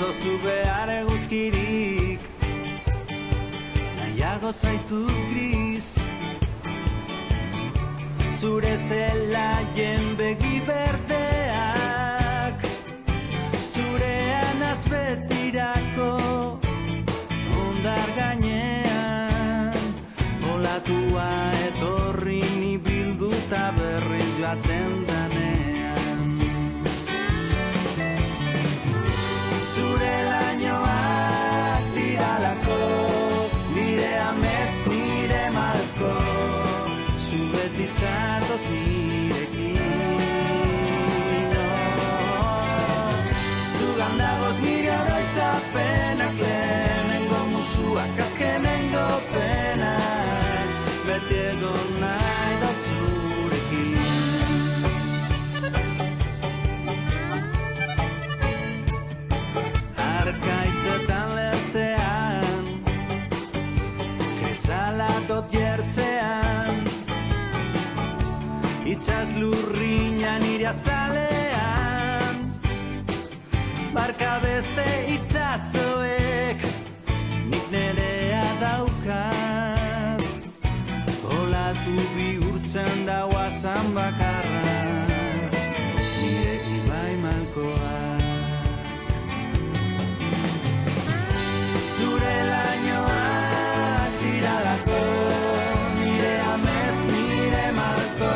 dozu behar eguzkirik, nahiago zaitut gris. Zure zelaien begi berdeak, zurean azbetirako hondar gainean, olatua etorri ni bilduta berriz joaten danean. Zure lainoak diralako, nire amets, nire malko, zu beti zatoz nirekin. Zugan dagoz nire oroitzapenak, lehenengo musuak azkenengo penak, beti egon nahi dut zurekin. Arkaitzetan lertzean, krezala dot jertzean, itzaz lurrina nire azalean, barka beste itzazoek nik nerea daukat, olatu bihurtzen dauazan bakarra nire ibai malkoak. Zure lainoak diralako, nire amets, nire malko,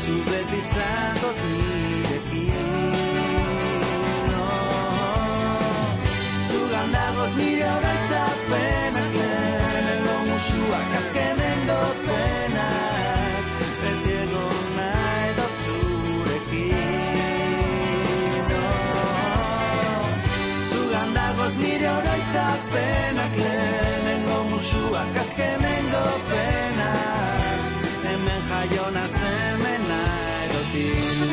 zu beti zatoz nirekin. Zugan dagoz nire oroitzapenak, lehenengo musuak azkenengo penak, beti egon nahi dut zurekin. Zugan dagoz nire oroitzapenak, lehenengo musuak azkenengo penak, hemen jaio nazen nahi dutik.